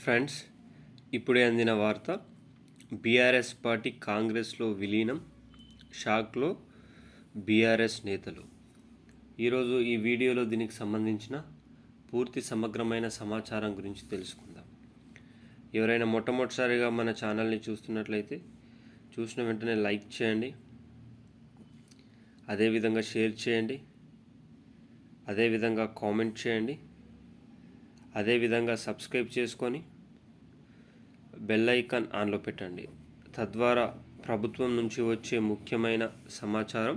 Friends, ఇప్పుడే అందిన వార్త. బీఆర్ఎస్ పార్టీ కాంగ్రెస్లో విలీనం, షాక్లో బీఆర్ఎస్ నేతలు. ఈరోజు ఈ వీడియోలో దీనికి సంబంధించిన పూర్తి సమగ్రమైన సమాచారం గురించి తెలుసుకుందాం. ఎవరైనా మొట్టమొదటిసారిగా మన ఛానల్ని చూస్తున్నట్లయితే చూసిన వెంటనే లైక్ చేయండి, అదేవిధంగా షేర్ చేయండి, అదేవిధంగా కామెంట్ చేయండి, అదేవిధంగా సబ్స్క్రైబ్ చేసుకొని బెల్ ఐకాన్ ఆన్లో పెట్టండి. తద్వారా ప్రభుత్వం నుంచి వచ్చే ముఖ్యమైన సమాచారం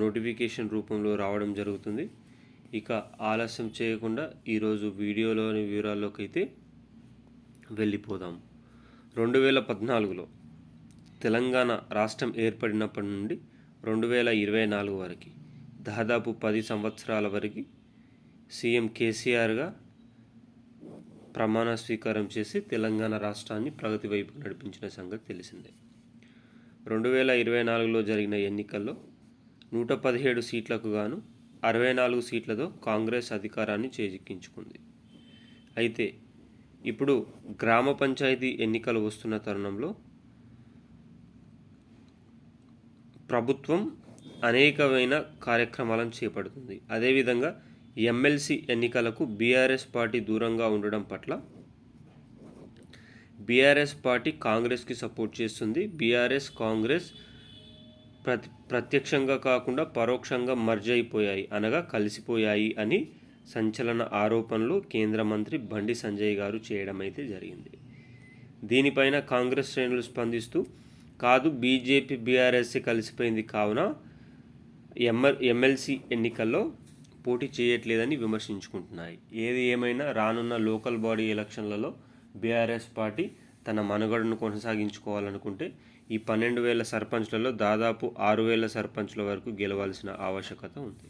నోటిఫికేషన్ రూపంలో రావడం జరుగుతుంది. ఇక ఆలస్యం చేయకుండా ఈరోజు వీడియోలోని వివరాల్లోకి అయితే వెళ్ళిపోదాం. 2014లో తెలంగాణ రాష్ట్రం ఏర్పడినప్పటి నుండి 2024 వరకు దాదాపు 10 సంవత్సరాల వరకు సీఎం కేసీఆర్గా ప్రమాణ స్వీకారం చేసి తెలంగాణ రాష్ట్రాన్ని ప్రగతి వైపు నడిపించిన సంగతి తెలిసిందే. 2024లో జరిగిన ఎన్నికల్లో 117 సీట్లకు గాను 64 సీట్లతో కాంగ్రెస్ అధికారాన్ని చేజిక్కించుకుంది. అయితే ఇప్పుడు గ్రామ పంచాయతీ ఎన్నికలు వస్తున్న తరుణంలో ప్రభుత్వం అనేకమైన కార్యక్రమాలను చేపడుతుంది. అదేవిధంగా ఎమ్మెల్సీ ఎన్నికలకు బీఆర్ఎస్ పార్టీ దూరంగా ఉండడం పట్ల బీఆర్ఎస్ పార్టీ కాంగ్రెస్కి సపోర్ట్ చేస్తుంది. బీఆర్ఎస్ కాంగ్రెస్ ప్రత్యక్షంగా కాకుండా పరోక్షంగా మర్జ్ అయిపోయాయి, అనగా కలిసిపోయాయి అని సంచలన ఆరోపణలు కేంద్ర మంత్రి బండి సంజయ్ గారు చేయడం అయితే జరిగింది. దీనిపైన కాంగ్రెస్ శ్రేణులు స్పందిస్తూ, కాదు, బీజేపీ బీఆర్ఎస్ కలిసిపోయింది కావున ఎమ్మెల్సీ ఎన్నికల్లో పోటీ చేయట్లేదని విమర్శించుకుంటున్నాయి. ఏది ఏమైనా రానున్న లోకల్ బాడీ ఎలక్షన్లలో బీఆర్ఎస్ పార్టీ తన మనుగడను కొనసాగించుకోవాలనుకుంటే ఈ 12,000 సర్పంచ్లలో దాదాపు 6,000 సర్పంచ్ల వరకు గెలవాల్సిన ఆవశ్యకత ఉంది.